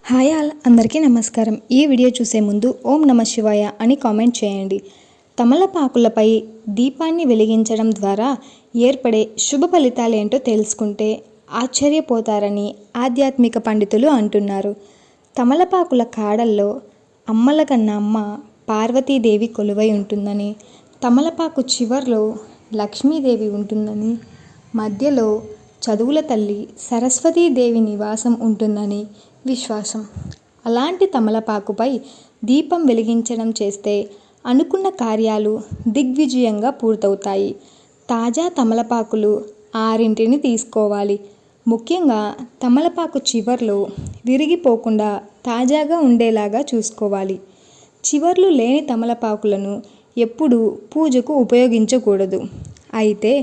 Hi all అందరికీ నమస్కారం. ఈ వీడియో చూసే ముందు ఓం నమ శివాయ అని కామెంట్ చేయండి. తమలపాకులపై దీపాన్ని వెలిగించడం ద్వారా ఏర్పడే శుభ ఫలితాలేంటో తెలుసుకుంటే ఆశ్చర్యపోతారని ఆధ్యాత్మిక పండితులు అంటున్నారు. తమలపాకుల కాడల్లో అమ్మల కన్నా అమ్మ పార్వతీదేవి కొలువై ఉంటుందని, తమలపాకు చివర్లో లక్ష్మీదేవి ఉంటుందని, మధ్యలో చదువుల తల్లి సరస్వతీదేవి నివాసం ఉంటుందని విశ్వాసం. అలాంటి తమలపాకుపై దీపం వెలిగించడం చేస్తే అనుకున్న కార్యాలు దిగ్విజయంగా పూర్తవుతాయి. తాజా తమలపాకులు 6ని తీసుకోవాలి. ముఖ్యంగా తమలపాకు చివర్లు విరిగిపోకుండా తాజాగా ఉండేలాగా చూసుకోవాలి. చివర్లు లేని తమలపాకులను ఎప్పుడూ పూజకు ఉపయోగించకూడదు. అయితే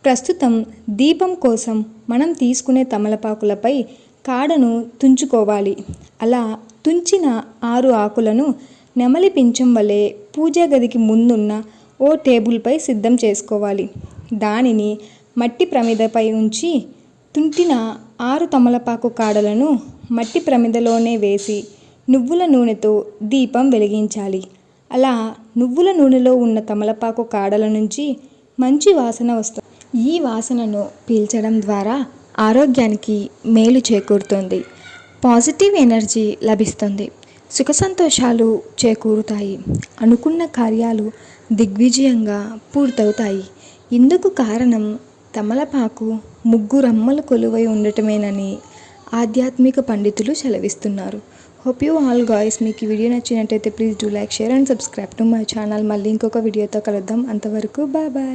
ప్రస్తుతం దీపం కోసం మనం తీసుకునే తమలపాకులపై కాడను తుంచుకోవాలి. అలా తుంచిన 6 ఆకులను నెమలి పించం వలె పూజా గదికి ముందున్న ఓ టేబుల్పై సిద్ధం చేసుకోవాలి. దానిని మట్టి ప్రమిదపై ఉంచి తుంటిన 6 తమలపాకు కాడలను మట్టి ప్రమిదలోనే వేసి నువ్వుల నూనెతో దీపం వెలిగించాలి. అలా నువ్వుల నూనెలో ఉన్న తమలపాకు కాడల నుంచి మంచి వాసన వస్తుంది. ఈ వాసనను పీల్చడం ద్వారా ఆరోగ్యానికి మేలు చేకూరుతుంది. పాజిటివ్ ఎనర్జీ లభిస్తుంది. సుఖ సంతోషాలు చేకూరుతాయి. అనుకున్న కార్యాలు దిగ్విజయంగా పూర్తవుతాయి. ఇందుకు కారణం తమలపాకు ముగ్గురమ్మలు కొలువై ఉండటమేనని ఆధ్యాత్మిక పండితులు సెలవిస్తున్నారు. హోప్ యూ ఆల్ గాయ్స్, మీకు ఈ వీడియో నచ్చినట్టయితే please do like, share and subscribe to my channel. మళ్ళీ ఇంకొక వీడియోతో కలుద్దాం. అంతవరకు బాయ్ బాయ్.